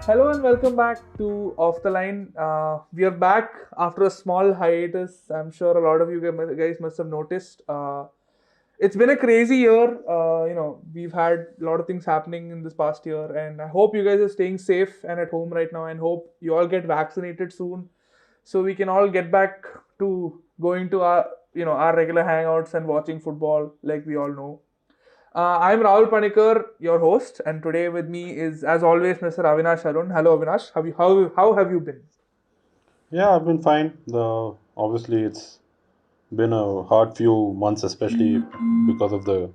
Hello and welcome back to Off the Line. We are back after a small hiatus. I'm sure a lot of you guys must have noticed. It's been a crazy year. We've had a lot of things happening in this past year, and I hope you guys are staying safe and at home right now. And hope you all get vaccinated soon, so we can all get back to going to our regular hangouts and watching football like we all know. I'm Rahul Panikar, your host, and today with me is, as always, Mr. Avinash Arun. Hello, Avinash. How have you been? Yeah, I've been fine. The obviously it's been a hard few months, especially because of the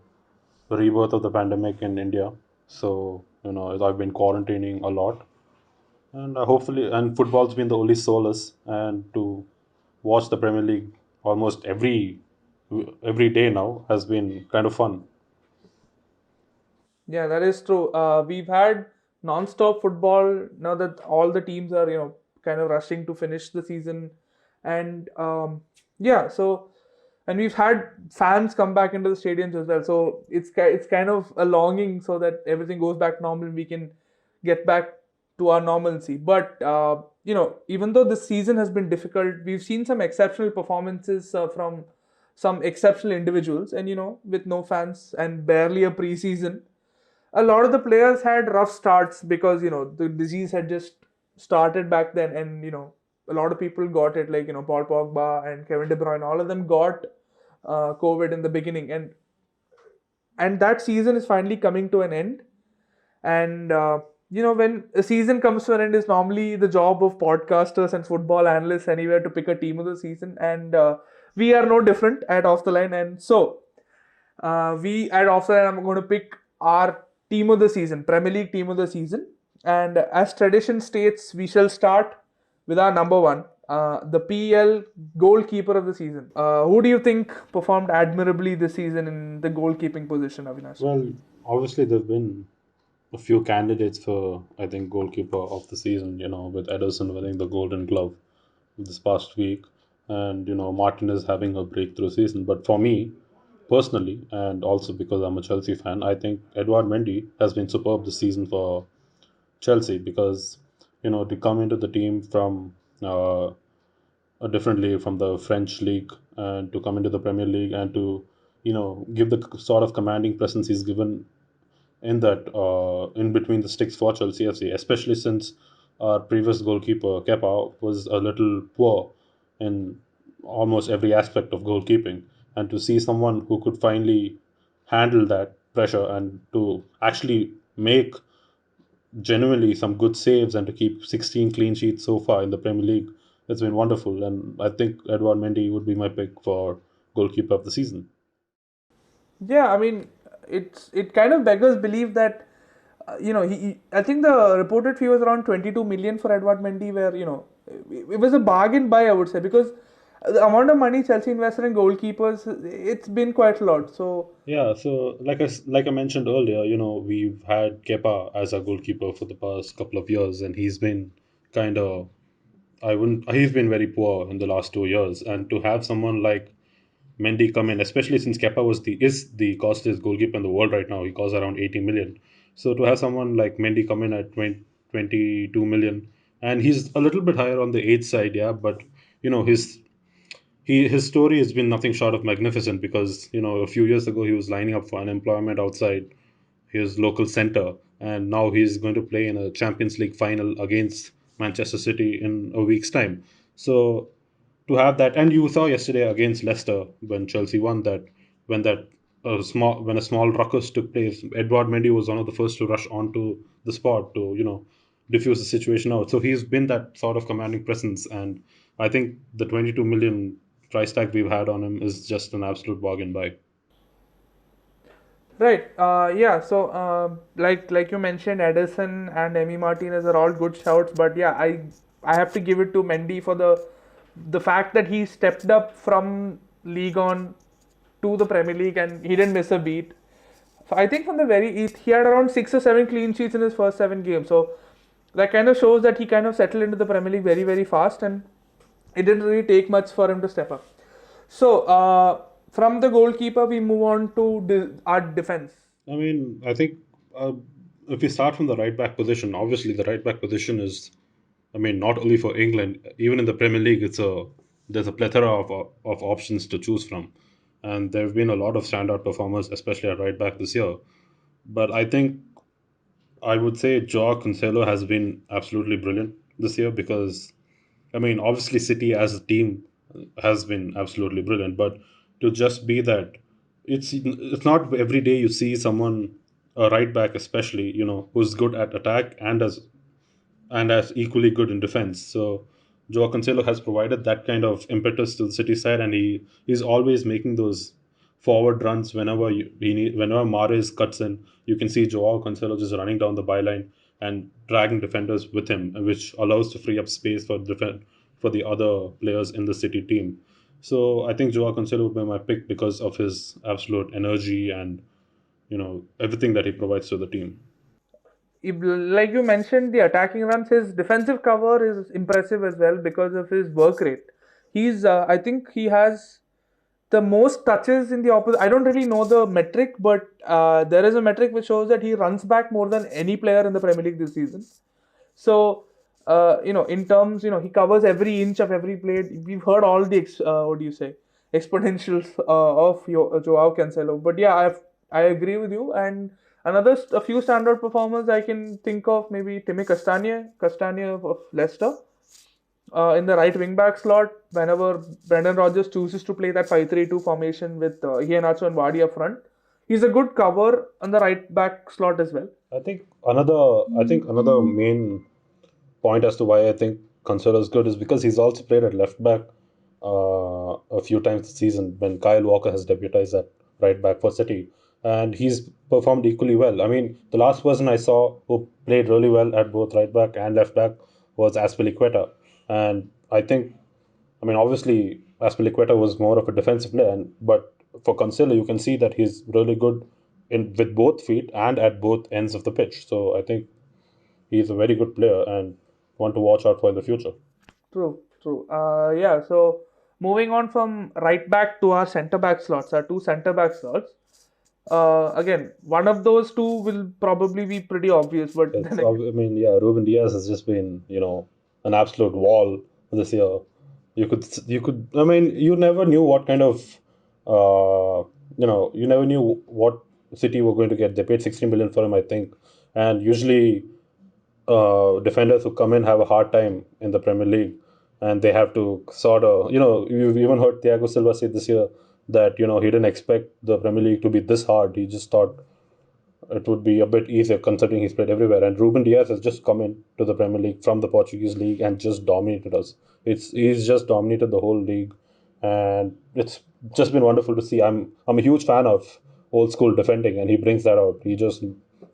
rebirth of the pandemic in India. So I've been quarantining a lot, and hopefully, and football's been the only solace. And to watch the Premier League almost every day now has been kind of fun. Yeah, that is true. We've had non-stop football now that all the teams are kind of rushing to finish the season, and yeah, so and we've had fans come back into the stadiums as well. So it's kind of a longing so that everything goes back normal and we can get back to our normalcy. But even though this season has been difficult, we've seen some exceptional performances from some exceptional individuals, and with no fans and barely a preseason, a lot of the players had rough starts because the disease had just started back then, and a lot of people got it, like Paul Pogba and Kevin De Bruyne. All of them got COVID in the beginning, and that season is finally coming to an end. And when a season comes to an end, is normally the job of podcasters and football analysts anywhere to pick a team of the season, and we are no different at Off the Line. And so we at Off the Line, I'm going to pick our team of the season, Premier League team of the season. And as tradition states, we shall start with our number one, the PL goalkeeper of the season. Who do you think performed admirably this season in the goalkeeping position, Avinash? Well, obviously there've been a few candidates for I think goalkeeper of the season. With Ederson winning the Golden Glove this past week, and Martinez having a breakthrough season. But for me personally, and also because I'm a Chelsea fan, I think Edouard Mendy has been superb this season for Chelsea because to come into the team from differently from the French league and to come into the Premier League and to give the sort of commanding presence he's given in that in between the sticks for Chelsea FC, especially since our previous goalkeeper Kepa was a little poor in almost every aspect of goalkeeping, and to see someone who could finally handle that pressure and to actually make genuinely some good saves and to keep 16 clean sheets so far in the Premier League, it's been wonderful. And I think Edouard Mendy would be my pick for goalkeeper of the season. Yeah, I mean, it kind of beggars belief that I think the reported fee was around 22 million for Edward Mendy, where it was a bargain buy, I would say, because the amount of money Chelsea invested in goalkeepers, it's been quite a lot. So Yeah, so like I mentioned earlier, we've had Kepa as our goalkeeper for the past couple of years, and he's been kind of I wouldn't he's been very poor in the last 2 years, and to have someone like Mendy come in, especially since Kepa is the costliest goalkeeper in the world right now. He costs around 80 million. So to have someone like Mendy come in at 22 million, and he's a little bit higher on the age side, yeah, but his story has been nothing short of magnificent because a few years ago he was lining up for unemployment outside his local center, and now he's going to play in a Champions League final against Manchester City in a week's time. So to have that, and you saw yesterday against Leicester when Chelsea won that when that when a small ruckus took place, Edouard Mendy was one of the first to rush onto the spot to diffuse the situation out. So he's been that sort of commanding presence, and I think the 22 million price tag we've had on him is just an absolute bargain buy. right, yeah. So like you mentioned, Edison and Emi Martinez are all good shouts, but yeah, I have to give it to Mendy for the fact that he stepped up from League On to the Premier League and he didn't miss a beat. So I think from the he had around 6 or 7 clean sheets in his first 7 games. So that kind of shows that he kind of settled into the Premier League very very fast, and it didn't really take much for him to step up. So from the goalkeeper, we move on to our defense. I mean, I think uh, if we start from the right back position, obviously the right back position is, I mean, not only for England, even in the Premier League, there's a plethora of options to choose from, and there have been a lot of standout performers, especially at right back this year. But I think I would say Joao Cancelo has been absolutely brilliant this year because, I mean, obviously City as a team has been absolutely brilliant, but to just be that, it's not every day you see someone, a right back especially, who's good at attack and as equally good in defense. So Joao Cancelo has provided that kind of impetus to the City side, and he's always making those forward runs whenever Mahrez cuts in. You can see Joao Cancelo just running down the byline and dragging defenders with him, which allows to free up space for the other players in the City team. So I think Joao Cancelo would be my pick because of his absolute energy and everything that he provides to the team. Like you mentioned, the attacking runs, his defensive cover is impressive as well because of his work rate. I think he has the most touches in the opposite. I don't really know the metric, but there is a metric which shows that he runs back more than any player in the Premier League this season. So, in terms, he covers every inch of every play. We've heard all the, what do you say, exponentials of Joao Cancelo. But yeah, I agree with you. And a few standout performers I can think of, maybe Timmy Castagne of Leicester. In the right wing back slot, whenever Brendan Rodgers chooses to play that 5-3-2 formation with Iheanacho and Vardy up front, he's a good cover on the right back slot as well. I think another main point as to why I think Cancelo is good is because he's also played at left back a few times this season when Kyle Walker has debuted at right back for City, and he's performed equally well. I mean, the last person I saw who played really well at both right back and left back was Aspilicueta, and I mean, obviously Aspilicueta was more of a defensive player, but for Cancelo, you can see that he's really good in with both feet and at both ends of the pitch. So I think he's a very good player and one to watch out for in the future. True, true. Yeah, so moving on from right back to our centre back slots, our two centre back slots. Again, one of those two will probably be pretty obvious, but then again, I mean, yeah, Ruben Diaz has just been, an absolute wall this year. I mean, you never knew what kind of, you never knew what City were going to get. They paid 16 million for him, I think, and usually defenders who come in have a hard time in the Premier League, and they have to sort of, you've even heard Thiago Silva say this year that he didn't expect the Premier League to be this hard. He just thought it would be a bit easier considering he's played everywhere. And Ruben Diaz has just come in to the Premier League from the Portuguese league and just dominated us. He's just dominated the whole league, and it's just been wonderful to see. I'm a huge fan of old school defending, and he brings that out. He just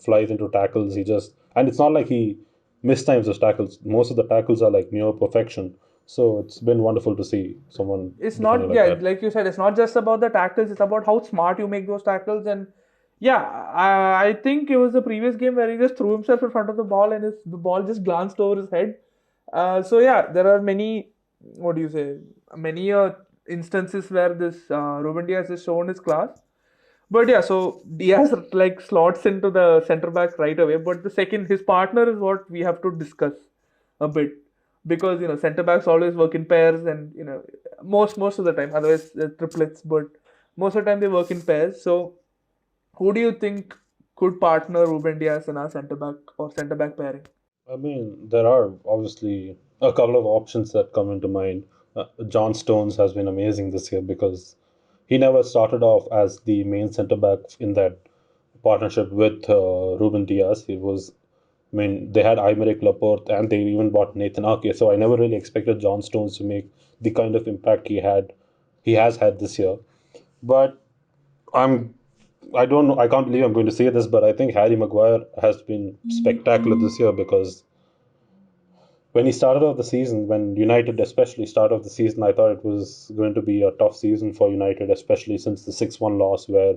flies into tackles. And it's not like he mistimes his tackles. Most of the tackles are like near perfection. So it's been wonderful to see someone it's defending not, like yeah, that. like you said, it's not just about the tackles, it's about how smart you make those tackles. And yeah, I think it was the previous game where he just threw himself in front of the ball and the ball just glanced over his head. So yeah, there are many, what do you say, many instances where this Ruben Diaz has shown his class. But yeah, so Diaz like slots into the center back right away. But the second, his partner is what we have to discuss a bit, because center backs always work in pairs, and most of the time, otherwise triplets. But most of the time they work in pairs. So who do you think could partner Ruben Diaz in our center back or center back pairing? I mean, there are obviously a couple of options that come into mind. John Stones has been amazing this year because he never started off as the main centre back in that partnership with Ruben Diaz. I mean, they had Aymeric Laporte and they even bought Nathan Ake. So I never really expected John Stones to make the kind of impact he has had this year. But I'm I don't know. I can't believe I'm going to say this, but I think Harry Maguire has been spectacular this year because when he started off the season, when United especially started off the season, I thought it was going to be a tough season for United, especially since the 6-1 loss where,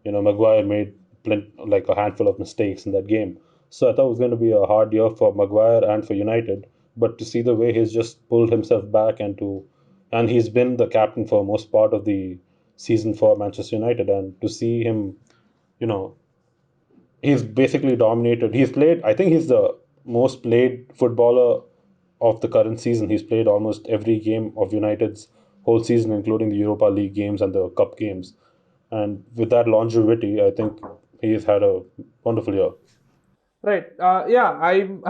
Maguire made like a handful of mistakes in that game. So I thought it was going to be a hard year for Maguire and for United. But to see the way he's just pulled himself back and he's been the captain for most part of the season for Manchester United, and to see him, you know, he's basically dominated. He's played. I think he's the most played footballer of the current season. He's played almost every game of United's whole season, including the Europa League games and the Cup games. And with that longevity, I think he's had a wonderful year. Right. Yeah. I'm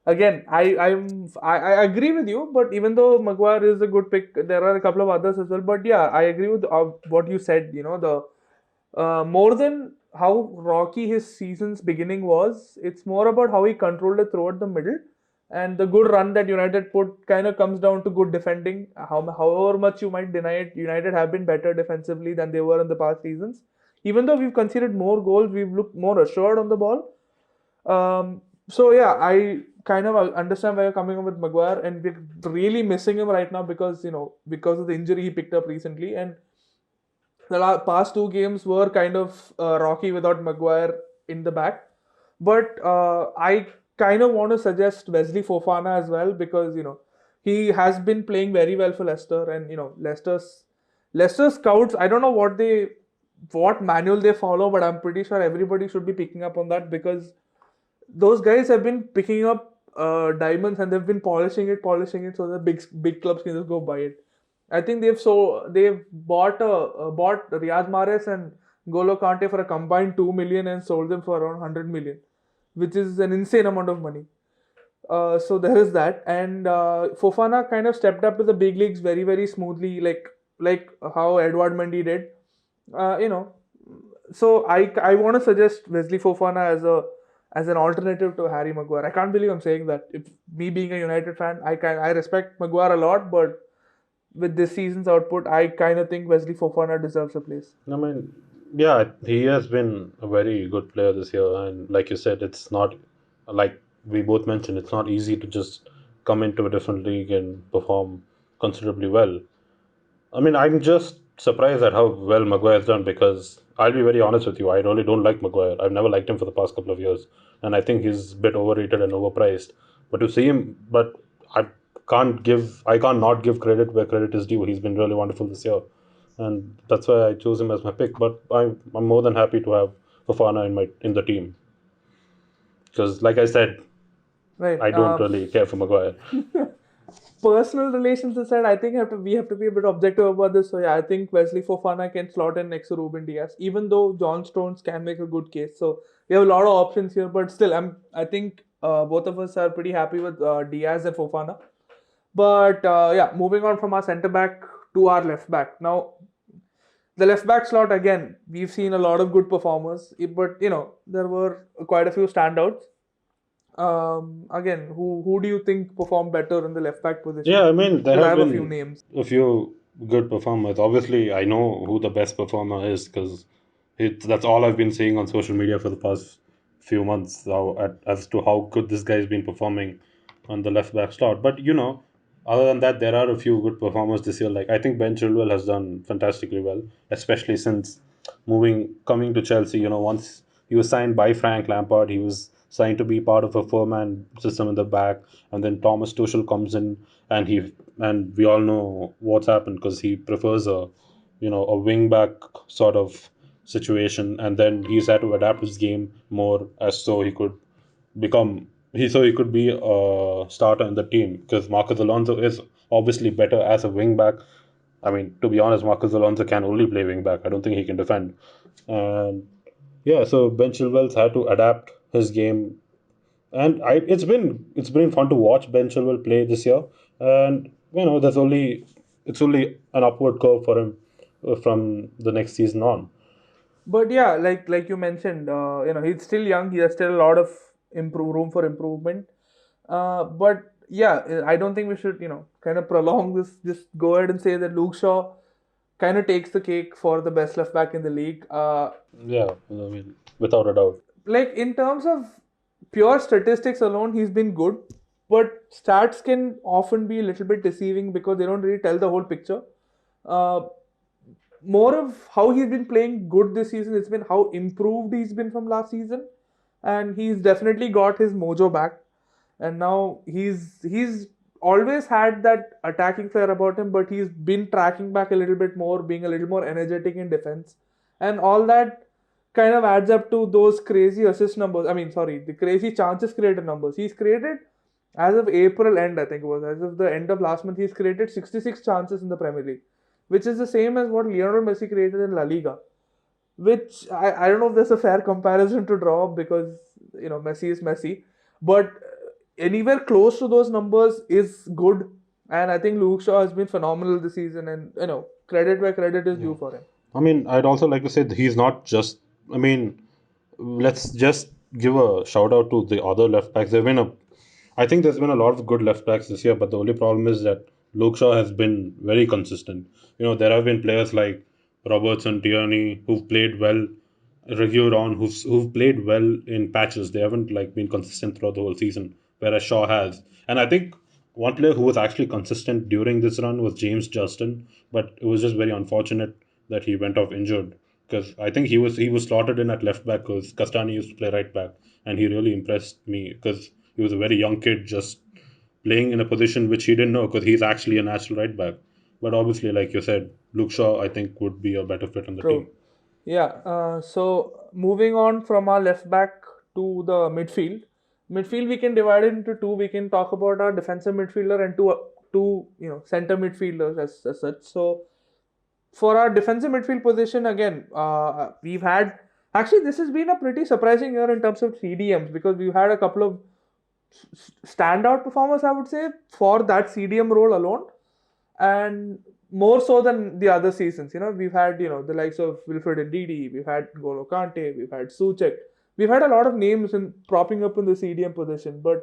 again. I agree with you. But even though Maguire is a good pick, there are a couple of others as well. But yeah, I agree with what you said. You know, the more than how rocky his season's beginning was, it's more about how he controlled it throughout the middle. And the good run that United put kind of comes down to good defending. However much you might deny it, United have been better defensively than they were in the past seasons. Even though we've conceded more goals, we've looked more assured on the ball. So yeah, I kind of understand where you're coming from with Maguire, and we're really missing him right now because because of the injury he picked up recently, and the past two games were kind of rocky without Maguire in the back. But I kind of want to suggest Wesley Fofana as well because he has been playing very well for Leicester, and Leicester scouts. I don't know what manual they follow, but I'm pretty sure everybody should be picking up on that because those guys have been picking up diamonds and they've been polishing it so the big clubs can just go buy it. I think they've bought Riyad Mahrez and Golo Kante for a combined 2 million and sold them for around 100 million, which is an insane amount of money. So there is that, and Fofana kind of stepped up to the big leagues very very smoothly, like how Edward Mendy did. Uh, you know, so I want to suggest Wesley Fofana as an alternative to Harry Maguire. I can't believe I'm saying that. If me being a United fan, I respect Maguire a lot, but with this season's output, I kind of think Wesley Fofana deserves a place. I mean, yeah, he has been a very good player this year, and like you said, it's not like we both mentioned, it's not easy to just come into a different league and perform considerably well. I mean, I'm just surprised at how well Maguire's done because I'll be very honest with you, I really don't like Maguire. I've never liked him for the past couple of years, and I think he's a bit overrated and overpriced. But to see him, but I I can't not give credit where credit is due. He's been really wonderful this year, and that's why I chose him as my pick. But I'm more than happy to have Fofana in the team because, like I said, Right. I don't really care for Maguire. Personal relations aside, I think we have to be a bit objective about this. So yeah, I think Wesley Fofana can slot in next to Ruben Diaz, even though John Stones can make a good case. So we have a lot of options here, but still, I think both of us are pretty happy with Diaz and Fofana. But yeah, moving on from our centre back to our left back. Now, the left back slot again, we've seen a lot of good performers, but there were quite a few standouts. Again, who do you think performed better in the left back position? Yeah, I mean, there Because I have have a few been names. a few good performers. Obviously, I know who the best performer is because that's all I've been seeing on social media for the past few months as to how good this guy's been performing on the left back slot. But other than that, there are a few good performers this year. Like I think Ben Chilwell has done fantastically well, especially since coming to Chelsea. Once he was signed by Frank Lampard, he was signed to be part of a four-man system in the back, and then Thomas Tuchel comes in, and we all know what's happened because he prefers a wing back sort of situation, and then he's had to adapt his game more as so he could become he could be a starter in the team because Marcus Alonso is obviously better as a wing back. I mean, to be honest, Marcus Alonso can only play wing back. I don't think he can defend. And yeah, so Ben Chilwell's had to adapt his game, and it's been fun to watch Ben Chilwell play this year. And it's only an upward curve for him from the next season on. But yeah, like you mentioned, he's still young. He has still a lot of room for improvement. But yeah, I don't think we should kind of prolong this. Just go ahead and say that Luke Shaw kind of takes the cake for the best left back in the league. Yeah, I mean, without a doubt. Like in terms of pure statistics alone, he's been good, but stats can often be a little bit deceiving because they don't really tell the whole picture. Uh, More of how he's been playing good this season, it's been how improved he's been from last season, and he's definitely got his mojo back. And now he's always had that attacking flair about him, but he's been tracking back a little bit more, being a little more energetic in defense, and all that kind of adds up to those crazy assist numbers. I mean, sorry, the crazy chances created numbers. He's created, as of April end, I think it was, as of the end of last month, he's created 66 chances in the Premier League, which is the same as what Lionel Messi created in La Liga. Which I don't know if there's a fair comparison to draw because Messi is Messi, but anywhere close to those numbers is good. And I think Luke Shaw has been phenomenal this season, and credit where credit is due for him. I mean, I'd also like to say that he's not just. I mean, let's just give a shout out to the other left backs. I think there's been a lot of good left backs this year, but the only problem is that Luke Shaw has been very consistent. There have been players like Robertson, Tierney who've played well, Reguilon who've played well in patches. They haven't like been consistent throughout the whole season, whereas Shaw has. And I think one player who was actually consistent during this run was James Justin, but it was just very unfortunate that he went off injured because I think he was slotted in at left back because Castani used to play right back, and he really impressed me because he was a very young kid just playing in a position which he didn't know because he's actually a natural right back. But obviously, like you said, Luke Shaw I think would be a better fit on the team. True. Yeah. So moving on from our left back to the midfield. Midfield we can divide it into two. We can talk about our defensive midfielder and two center midfielders as such. So for our defensive midfield position, again, we've had actually this has been a pretty surprising year in terms of CDMs because we've had a couple of standout performers, I would say, for that CDM role alone, and more so than the other seasons. We've had the likes of Wilfred Ndidi, we've had Golo Kante, we've had Souček, we've had a lot of names in propping up in the CDM position. But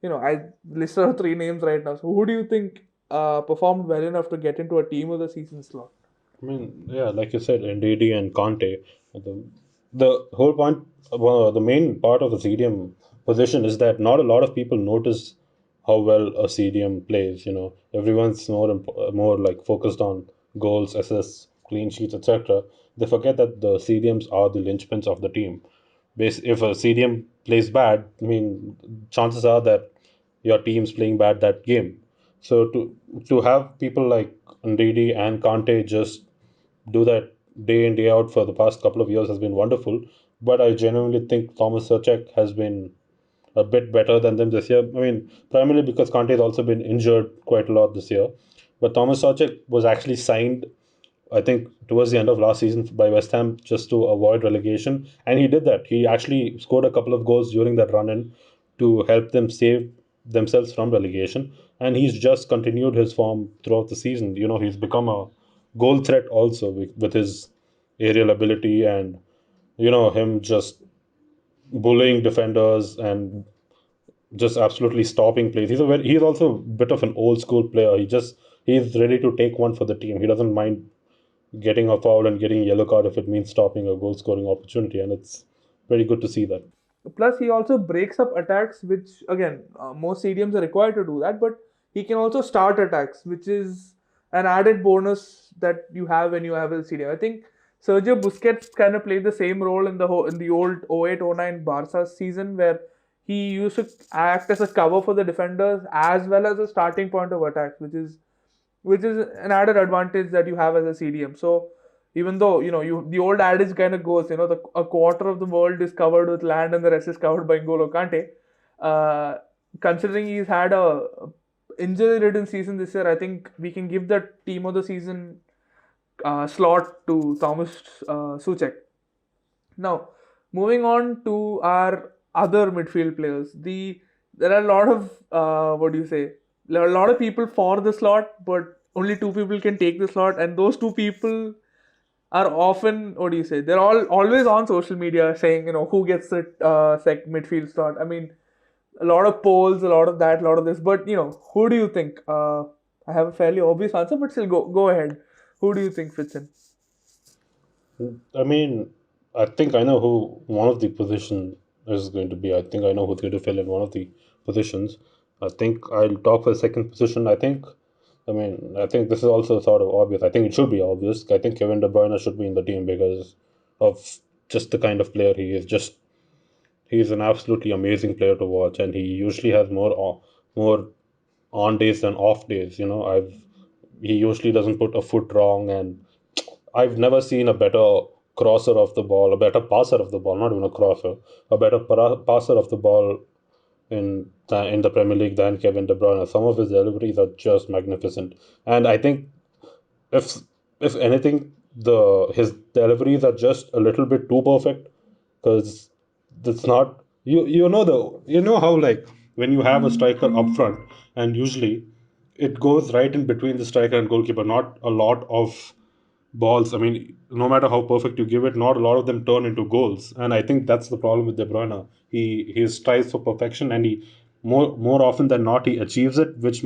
I listed out three names right now. So who do you think performed well enough to get into a team of the season slot? I mean, yeah, like you said, Ndidi and Conte. The whole point, well, the main part of the CDM position is that not a lot of people notice how well a CDM plays. Everyone's more like focused on goals, assists, clean sheets, etc. They forget that the CDMs are the linchpins of the team. If a CDM plays bad, I mean, chances are that your team's playing bad that game. So to have people like Ndidi and Kante just do that day in day out for the past couple of years has been wonderful. But I genuinely think Thomas Souček has been a bit better than them this year. I mean, primarily because Kante has also been injured quite a lot this year. But Thomas Souček was actually signed, I think, towards the end of last season by West Ham just to avoid relegation. And he did that. He actually scored a couple of goals during that run in to help them save themselves from relegation. And he's just continued his form throughout the season. He's become a goal threat also with his aerial ability and, him just bullying defenders and just absolutely stopping plays. He's also a bit of an old school player. He's ready to take one for the team. He doesn't mind getting a foul and getting a yellow card if it means stopping a goal scoring opportunity, and it's very good to see that. Plus, he also breaks up attacks, which again, most stadiums are required to do that, but he can also start attacks, which is an added bonus that you have when you have a CDM. I think Sergio Busquets kind of played the same role in the old 08-09 Barca season, where he used to act as a cover for the defenders as well as a starting point of attack, which is an added advantage that you have as a CDM. So even though the old adage kind of goes, a quarter of the world is covered with land and the rest is covered by N'Golo Kante. Considering he's had a injury-ridden season this year, I think we can give the team of the season slot to Thomas Souček. Now, moving on to our other midfield players, there are a lot of what do you say? There are a lot of people for the slot, but only two people can take the slot, and those two people are often, what do you say? They're always on social media saying who gets the midfield slot. I mean, a lot of polls, a lot of that, a lot of this, but who do you think? I have a fairly obvious answer, but still go ahead. Who do you think fits in? I mean, I think I know who one of the position is going to be. I think I know who's going to fill in one of the positions. I think I'll talk for the second position. I think this is also sort of obvious. I think it should be obvious. I think Kevin De Bruyne should be in the team because of just the kind of player he is. He's an absolutely amazing player to watch, and he usually has more on days than off days. He usually doesn't put a foot wrong, and I've never seen a better crosser of the ball, a better passer of the ball, not even a crosser, a better passer of the ball in the Premier League than Kevin De Bruyne. Some of his deliveries are just magnificent, and I think if if anything, the his deliveries are just a little bit too perfect because it's not you know how like when you have a striker up front and usually it goes right in between the striker and goalkeeper, not a lot of balls. I mean, no matter how perfect you give it, not a lot of them turn into goals. And I think that's the problem with De Bruyne. He strives for perfection, and he more often than not he achieves it, which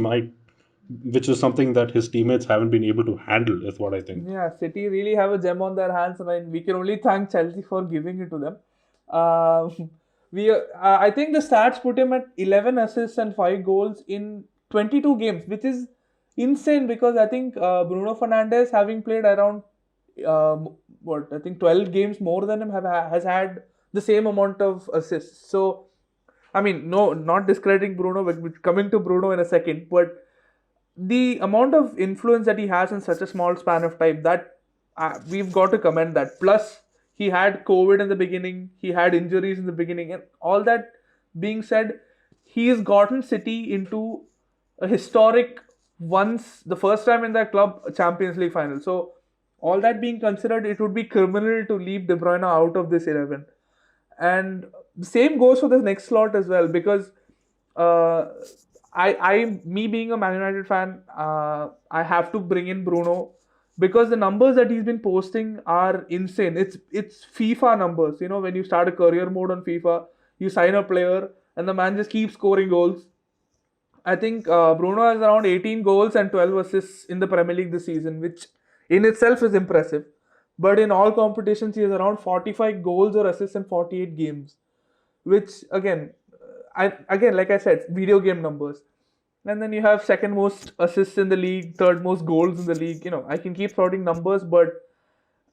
is something that his teammates haven't been able to handle. Is what I think. Yeah, City really have a gem on their hands, and we can only thank Chelsea for giving it to them. Um I think the stats put him at 11 assists and 5 goals in 22 games, which is insane because I think Bruno Fernandes, having played around what I think 12 games more than him, has had the same amount of assists. So I mean, no, not discrediting Bruno, but coming to Bruno in a second, but the amount of influence that he has in such a small span of time, that we've got to commend that. Plus he had COVID in the beginning, he had injuries in the beginning, and all that being said, he has gotten City into a historic, once the first time in that club, Champions League final. So all that being considered, it would be criminal to leave De Bruyne out of this 11. And the same goes for the next slot as well, because uh, me being a Man United fan, I have to bring in Bruno because the numbers that he's been posting are insane. It's FIFA numbers. You know, when you start a career mode on FIFA, you sign a player and the man just keeps scoring goals. I think Bruno has around 18 goals and 12 assists in the Premier League this season, which in itself is impressive. But in all competitions, he has around 45 goals or assists in 48 games, which again, like I said, video game numbers. And then you have second most assists in the league, third most goals in the league. You know, I can keep spouting numbers, but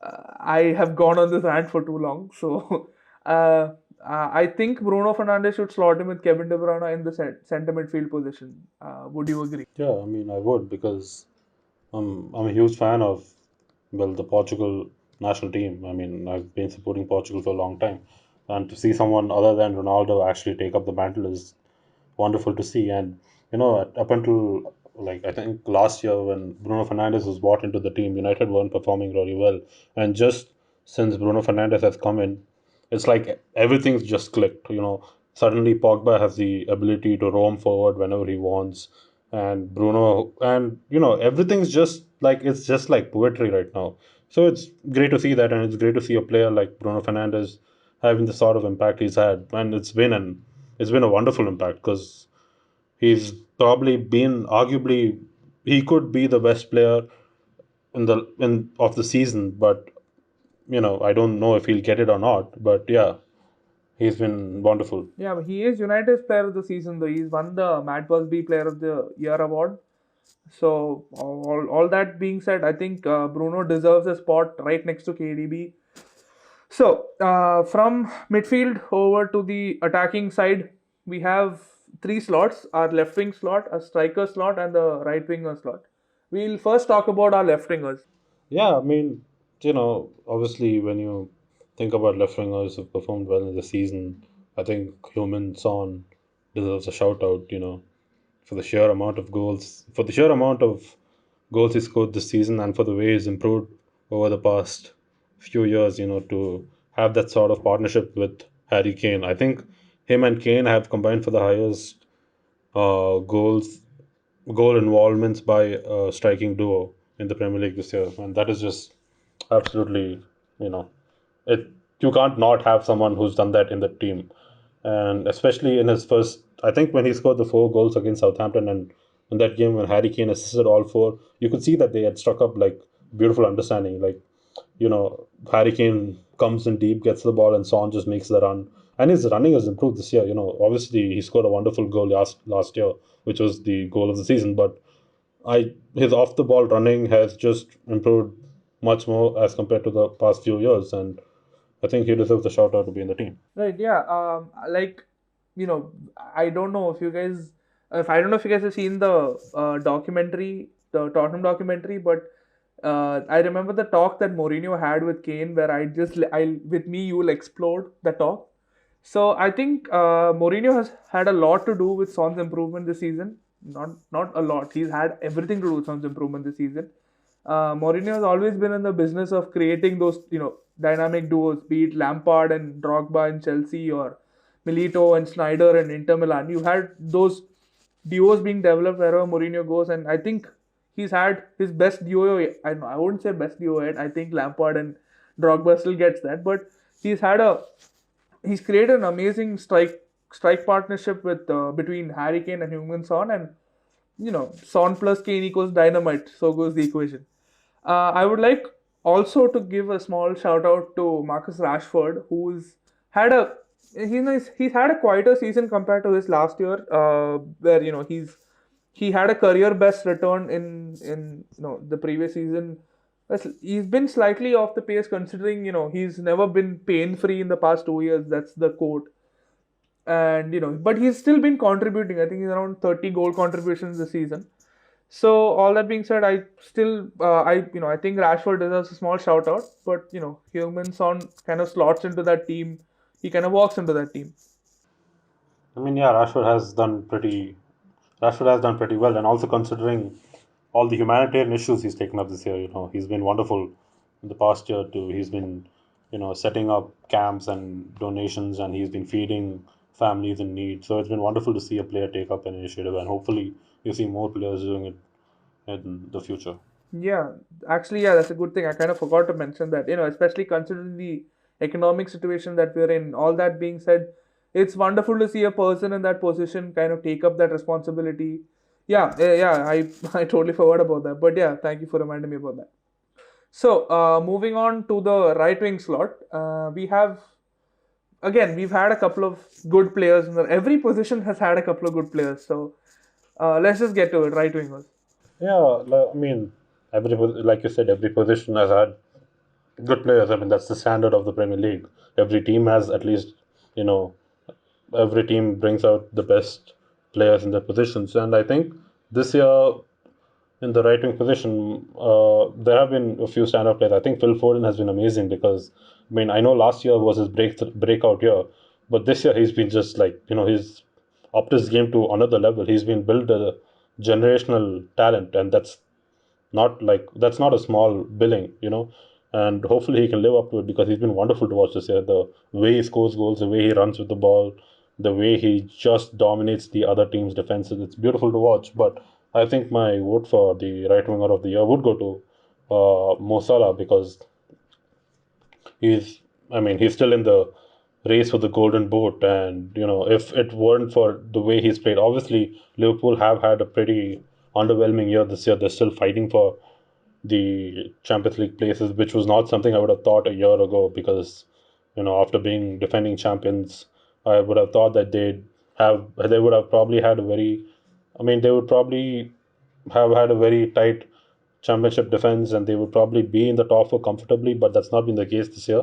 I have gone on this rant for too long. So I think Bruno Fernandes should slot him with Kevin De Bruyne in the center midfield position. Would you agree? Yeah, I mean, I would because I'm a huge fan of the Portugal national team. I mean, I've been supporting Portugal for a long time, and to see someone other than Ronaldo actually take up the mantle is wonderful to see. And up until like I think last year when Bruno Fernandes was brought into the team, United weren't performing really well. And just since Bruno Fernandes has come in, it's like everything's just clicked. Suddenly Pogba has the ability to roam forward whenever he wants, and Bruno, and everything's just like it's just like poetry right now. So it's great to see that, and it's great to see a player like Bruno Fernandes having the sort of impact he's had, and it's been a wonderful impact because he's probably been arguably he could be the best player in of the season, but I don't know if he'll get it or not. But yeah, he's been wonderful. Yeah, but he is United's player of the season, though. He's won the Matt Busby Player of the Year award. So, all that being said, I think Bruno deserves a spot right next to KDB. So, from midfield over to the attacking side, we have three slots: our left wing slot, a striker slot, and the right winger slot. We'll first talk about our left wingers. Yeah, I mean, obviously when you think about left wingers who've performed well in the season, I think Human Son deserves a shout out. For the sheer amount of goals he scored this season, and for the way he's improved over the past few years, to have that sort of partnership with Harry Kane. I think him and Kane have combined for the highest uh, goals goal involvements by a striking duo in the Premier League this year, and that is just absolutely, you know, it. You can't not have someone who's done that in the team, and especially in his first. I think when he scored the 4 goals against Southampton, and in that game when Harry Kane assisted all 4, you could see that they had struck up like beautiful understanding. Like, Harry Kane comes in deep, gets the ball, and Son just makes the run. And his running has improved this year. Obviously he scored a wonderful goal last year, which was the goal of the season. But his off the ball running has just improved much more as compared to the past few years, and I think he deserves the shout out to be in the team. Right, yeah. Like, you know, I don't know if you guys, if I don't know if you guys have seen the documentary, the Tottenham documentary, but I remember the talk that Mourinho had with Kane, where I with me you will explode the talk. So I think Mourinho has had a lot to do with Son's improvement this season. Not a lot. He's had everything to do with Son's improvement this season. Mourinho has always been in the business of creating those dynamic duos, be it Lampard and Drogba in Chelsea or Milito and Snyder and Inter Milan. You had those duos being developed wherever Mourinho goes, and I think he's had his best duo. I wouldn't say best duo yet. I think Lampard and Drogba still gets that, but he's had a he's created an amazing strike partnership with between Harry Kane and Heung-min Son, and Son plus Kane equals dynamite. So goes the equation. I would like also to give a small shout out to Marcus Rashford, who's had a he's had a quieter season compared to his last year, where he had a career best return in the previous season. He's been slightly off the pace considering he's never been pain free in the past 2 years. That's the quote. And but he's still been contributing. I think he's around 30 goal contributions this season. So all that being said, I still I think Rashford deserves a small shout out, but Heung-min Son kind of slots into that team. He kind of walks into that team. I mean, yeah, Rashford has done pretty well, and also considering all the humanitarian issues he's taken up this year, he's been wonderful in the past year too. He's been, setting up camps and donations, and he's been feeding families in need. So it's been wonderful to see a player take up an initiative, and hopefully you see more players doing it in the future. Yeah, actually, yeah, that's a good thing. I kind of forgot to mention that, especially considering the economic situation that we're in. All that being said, it's wonderful to see a person in that position kind of take up that responsibility. Yeah, yeah, I totally forgot about that. But yeah, thank you for reminding me about that. So, moving on to the right wing slot, we've had a couple of good players. Every position has had a couple of good players. So, let's just get to it. Right wingers. Yeah, I mean, like you said, every position has had good players. I mean, that's the standard of the Premier League. Every team has at least, you know, every team brings out the best players in their positions. And I think this year, in the right wing position, there have been a few standout players. I think Phil Foden has been amazing because, I mean, I know last year was his breakout year, but this year he's been just like, he's upped his game to another level. He's been built a generational talent, and that's not a small billing. And hopefully he can live up to it because he's been wonderful to watch this year. The way he scores goals, the way he runs with the ball, the way he just dominates the other team's defenses. It's beautiful to watch. But I think my vote for the right winger of the year would go to Mo Salah because he's I mean he's still in the race for the golden boot, and if it weren't for the way he's played, obviously Liverpool have had a pretty underwhelming year this year. They're still fighting for the Champions League places, which was not something I would have thought a year ago because, after being defending champions, I would have thought that they would have probably had they would probably have had a very tight championship defense and they would probably be in the top four comfortably, but that's not been the case this year.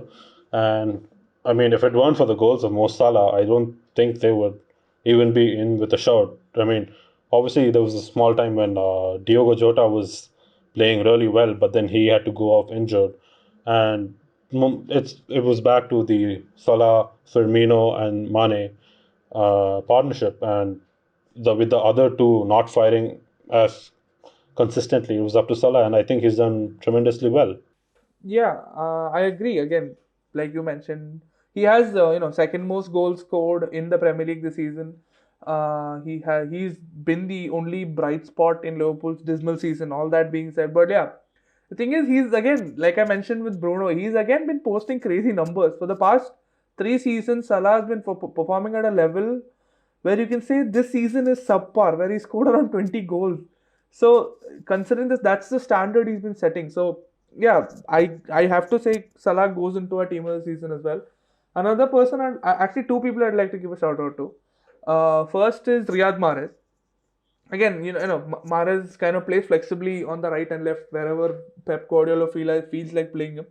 And I mean, if it weren't for the goals of Mo Salah, I don't think they would even be in with a shout. I mean, obviously there was a small time when Diogo Jota was playing really well, but then he had to go off injured, and it was back to the Salah, Firmino, and Mane partnership, and with the other two not firing as consistently, it was up to Salah, and I think he's done tremendously well. Yeah, I agree. Again, like you mentioned, he has second most goals scored in the Premier League this season. He's been the only bright spot in Liverpool's dismal season. All that being said, but yeah, the thing is, he's again, like I mentioned with Bruno, he's again been posting crazy numbers for the past 3 seasons. Salah has been performing at a level where you can say this season is subpar, where he scored around 20 goals. So considering this, that's the standard he's been setting. So yeah, I have to say Salah goes into our team of the season as well. Another person, actually two people I'd like to give a shout out to. First is Riyad Mahrez. Again, Mahrez kind of plays flexibly on the right and left wherever Pep Guardiola feels like playing him.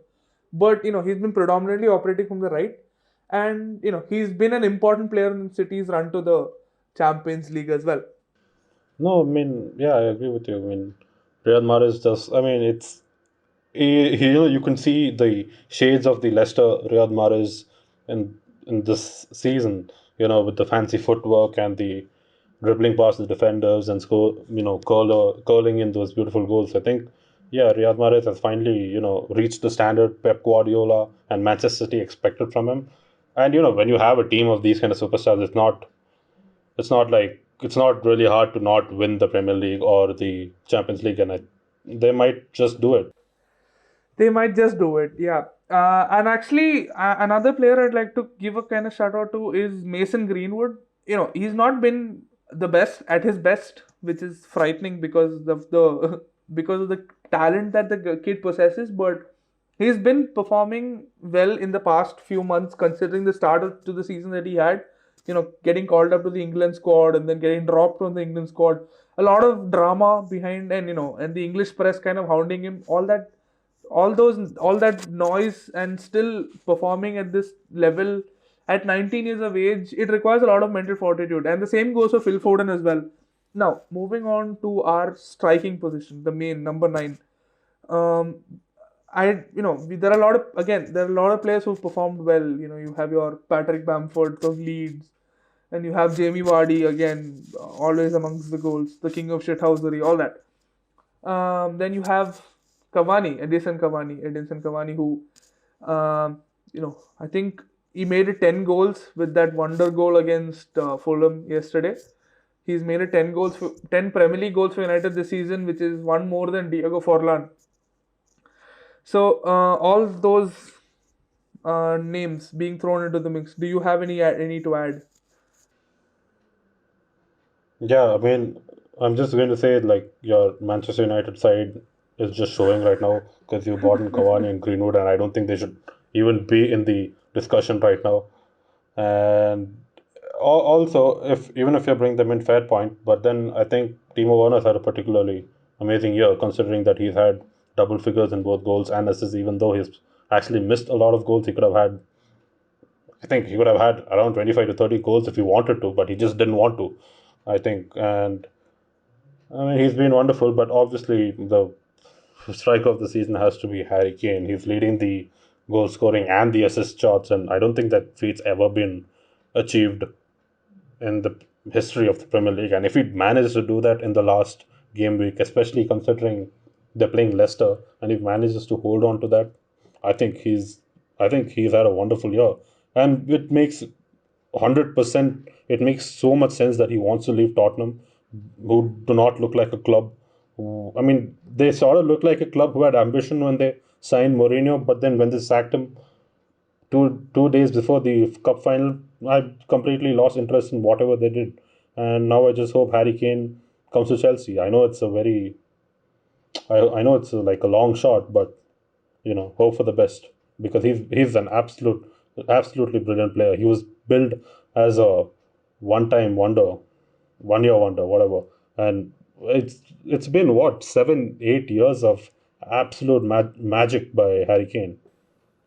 But he's been predominantly operating from the right, and he's been an important player in City's run to the Champions League as well. No, I mean, yeah, I agree with you. I mean, Riyad Mahrez does. I mean, it's you can see the shades of the Leicester Riyad Mahrez in this season. With the fancy footwork and the dribbling past the defenders and score, curling in those beautiful goals. I think, yeah, Riyad Mahrez has finally, reached the standard Pep Guardiola and Manchester City expected from him. And when you have a team of these kind of superstars, it's not really hard to not win the Premier League or the Champions League, and they might just do it. They might just do it, yeah. And actually, another player I'd like to give a kind of shout out to is Mason Greenwood. He's not been the best at his best, which is frightening because of the because of the talent that the kid possesses. But he's been performing well in the past few months, considering the start to the season that he had. Getting called up to the England squad and then getting dropped from the England squad. A lot of drama behind, and the English press kind of hounding him. All that noise, and still performing at this level at 19 years of age, it requires a lot of mental fortitude, and the same goes for Phil Foden as well. Now, moving on to our striking position, the main number 9. um there are a lot of, again, there are a lot of players who've performed well. You have your Patrick Bamford of Leeds, and you have Jamie Vardy again, always amongst the goals, the king of shithousery, all that. Then you have Edinson Cavani, who, I think he made it 10 goals with that wonder goal against Fulham yesterday. He's made it 10 Premier League goals for United this season, which is one more than Diego Forlan. So all those names being thrown into the mix. Do you have any to add? Yeah, I mean, I'm just going to say, like, your Manchester United side is just showing right now because you bought in Cavani and Greenwood, and I don't think they should even be in the discussion right now. And also, if even if you bring them in, fair point. But then I think Timo Werner's had a particularly amazing year, considering that he's had double figures in both goals and assists. Even though he's actually missed a lot of goals, I think he could have had around 25 to 30 goals if he wanted to, but he just didn't want to, I think. And I mean, he's been wonderful, but obviously the striker of the season has to be Harry Kane. He's leading the goal scoring and the assist charts, and I don't think that feat's ever been achieved in the history of the Premier League. And if he manages to do that in the last game week, especially considering they're playing Leicester, and if he manages to hold on to that, I think he's had a wonderful year, and it makes 100%. It makes so much sense that he wants to leave Tottenham, who do not look like a club. I mean, they sort of look like a club who had ambition when they signed Mourinho, but then when they sacked him two days before the cup final, I completely lost interest in whatever they did. And now I just hope Harry Kane comes to Chelsea. I know it's like a long shot, but hope for the best because he's an absolutely brilliant player. He was built as a one-time wonder, 1 year wonder, whatever. And it's been what 7 8 years of absolute magic by Harry Kane.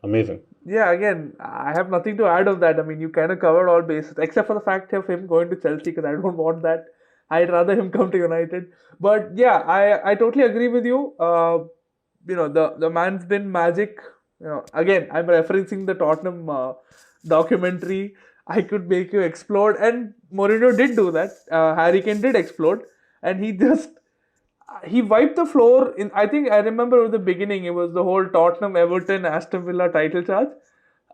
Amazing. Yeah, again, I have nothing to add of that. I mean, you kind of covered all bases, except for the fact of him going to Chelsea, because I don't want that. I'd rather him come to United. But yeah, I totally agree with you. The man's been magic. Again, I'm referencing the Tottenham documentary. I could make you explode, and Mourinho did do that. Harry Kane did explode, and he wiped the floor in. I think I remember at the beginning, it was the whole Tottenham, Everton, Aston Villa title charge.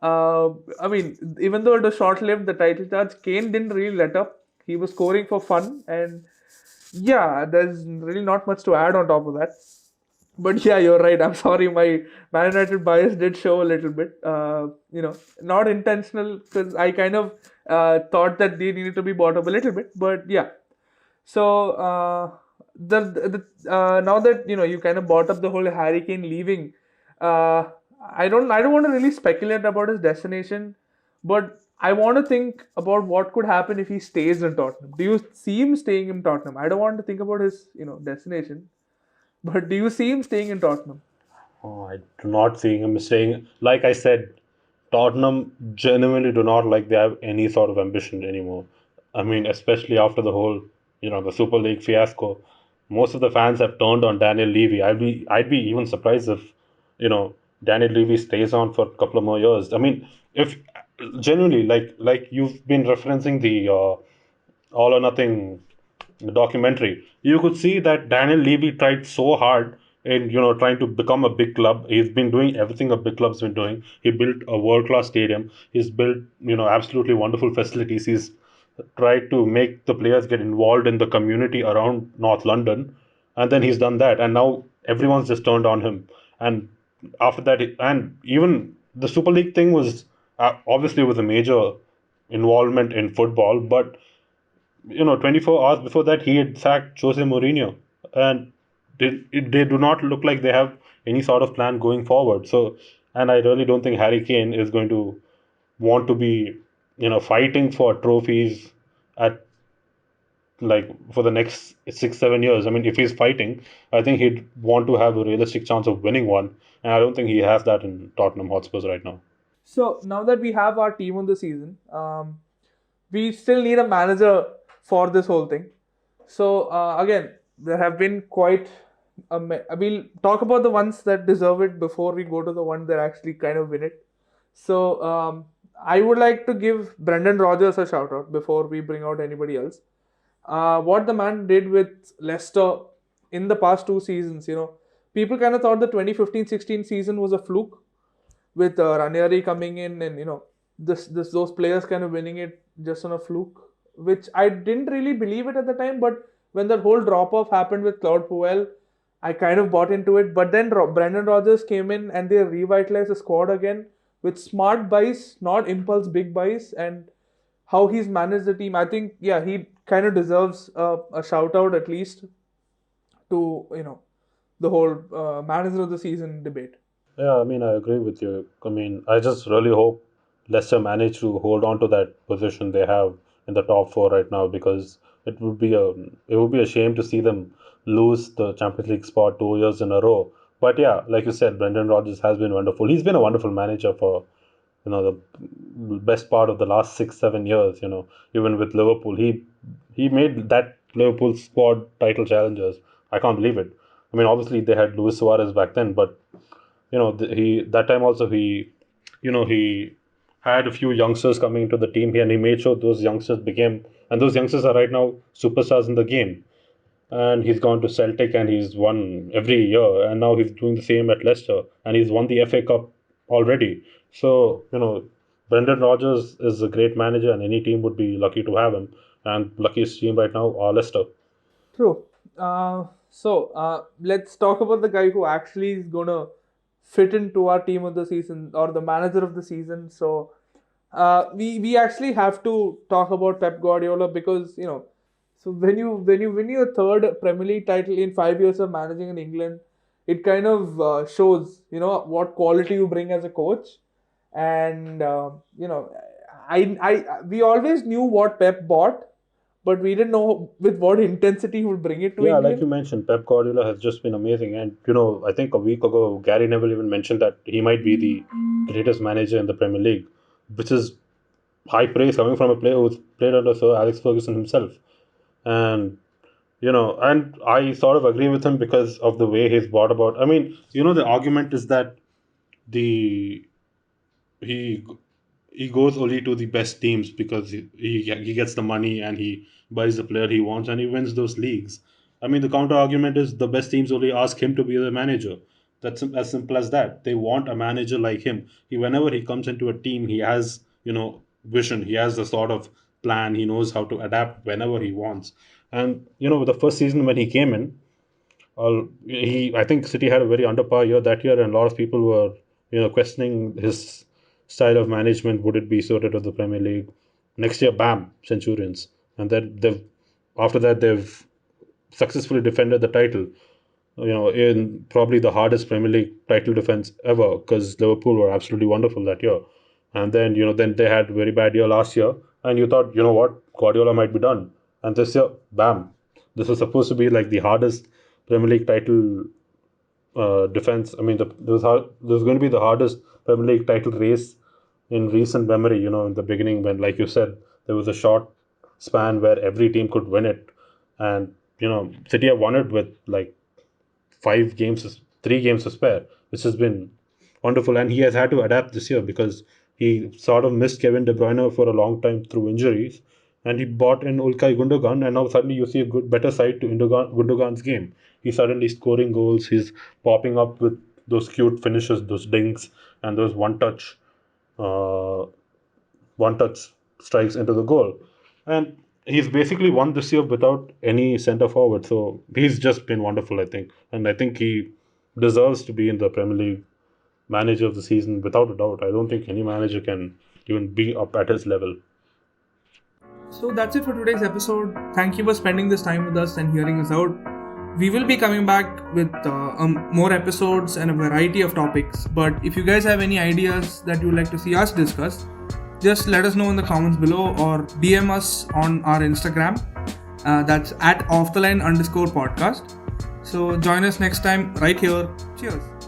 I mean, even though it was short-lived, the title charge, Kane didn't really let up. He was scoring for fun, and yeah, there's really not much to add on top of that. But yeah, you're right. I'm sorry, my Man United bias did show a little bit. Not intentional, because I kind of thought that they needed to be bought up a little bit. But yeah, so now that you kind of brought up the whole Harry Kane leaving, uh, I don't want to really speculate about his destination, but I want to think about what could happen if he stays in Tottenham. Do you see him staying in Tottenham? I don't want to think about his destination, but do you see him staying in Tottenham? Oh, I do not see him staying. Like I said, Tottenham genuinely do not like they have any sort of ambition anymore. I mean, especially after the whole, the Super League fiasco. Most of the fans have turned on Daniel Levy. I'd be even surprised if Daniel Levy stays on for a couple of more years. I mean, if genuinely, like you've been referencing the All or Nothing documentary, you could see that Daniel Levy tried so hard in trying to become a big club. He's been doing everything a big club's been doing. He built a world class stadium. He's built absolutely wonderful facilities. He's tried to make the players get involved in the community around North London, and then he's done that, and now everyone's just turned on him. And after that, and even the Super League thing was obviously was a major involvement in football, but 24 hours before that, he had sacked Jose Mourinho, and they do not look like they have any sort of plan going forward. So, and I really don't think Harry Kane is going to want to be, fighting for trophies at like for the next 6 7 years. I mean, if he's fighting, I think he'd want to have a realistic chance of winning one, and I don't think he has that in Tottenham Hotspurs right now. So now that we have our team on the season, we still need a manager for this whole thing. So again, there have been quite. We'll talk about the ones that deserve it before we go to the ones that actually kind of win it. So I would like to give Brendan Rodgers a shout out before we bring out anybody else. What the man did with Leicester in the past 2 seasons, people kind of thought the 2015-16 season was a fluke with Ranieri coming in and those players kind of winning it just on a fluke, which I didn't really believe it at the time. But when that whole drop off happened with Claude Puel, I kind of bought into it. But then Brendan Rodgers came in and they revitalized the squad again with smart buys, not impulse big buys, and how he's managed the team. I think he kind of deserves a shout out at least to the whole manager of the season debate. Yeah, I mean, I agree with you. I mean, I just really hope Leicester manage to hold on to that position they have in the top four right now, because it would be a shame to see them lose the Champions League spot 2 years in a row. But yeah, like you said, Brendan Rodgers has been wonderful. He's been a wonderful manager for the best part of the last 6 7 years. Even with Liverpool, he made that Liverpool squad title challengers. I can't believe it. I mean, obviously they had Luis Suarez back then, but he that time also he had a few youngsters coming into the team here, and he made sure those youngsters became, and those youngsters are right now superstars in the game. And he's gone to Celtic and he's won every year, and now he's doing the same at Leicester, and he's won the FA Cup already. So Brendan Rodgers is a great manager, and any team would be lucky to have him. And luckiest team right now are Leicester. True. So let's talk about the guy who actually is gonna fit into our team of the season or the manager of the season. So we actually have to talk about Pep Guardiola because so when you win your third Premier League title in 5 years of managing in England, it kind of shows what quality you bring as a coach, and I we always knew what Pep bought, but we didn't know with what intensity he would bring it to Yeah, like England. you mentioned, Pep Guardiola has just been amazing. And, I think a week ago, Gary Neville even mentioned that he might be the greatest manager in the Premier League, which is high praise coming from a player who's played under Sir Alex Ferguson himself. And, and I sort of agree with him because of the way he's brought about. I mean, the argument is that the he he goes only to the best teams because he gets the money and he buys the player he wants and he wins those leagues. I mean, the counter argument is the best teams only ask him to be the manager. That's as simple as that. They want a manager like him. Whenever he comes into a team, he has vision. He has the sort of plan. He knows how to adapt whenever he wants. And the first season when he came in, I think City had a very under par year that year, and a lot of people were questioning his style of management. Would it be suited to the Premier League? Next year, bam, Centurions, and then they've after that they've successfully defended the title. In probably the hardest Premier League title defense ever, because Liverpool were absolutely wonderful that year, and then then they had a very bad year last year, and you thought what, Guardiola might be done, and this year, bam, this was supposed to be like the hardest Premier League title defense. I mean, there was going to be the hardest Premier League title race in recent memory. In the beginning, when, like you said, there was a short span where every team could win it, and City have won it with like 5 games 3 games to spare, which has been wonderful. And he has had to adapt this year because he sort of missed Kevin De Bruyne for a long time through injuries. And he bought in Ilkay Gundogan, and now suddenly you see a better side to Gundogan's game. He's suddenly scoring goals. He's popping up with those cute finishes, those dinks, and those uh, one-touch strikes into the goal. And he's basically won this year without any centre forward. So he's just been wonderful, I think. And I think he deserves to be in the Premier League manager of the season without a doubt. I don't think any manager can even be up at his level. So that's it for today's episode. Thank you for spending this time with us and hearing us out. We will be coming back with more episodes and a variety of topics. But if you guys have any ideas that you would like to see us discuss, just let us know in the comments below or DM us on our Instagram. That's at offtheline_podcast. So join us next time right here. Cheers.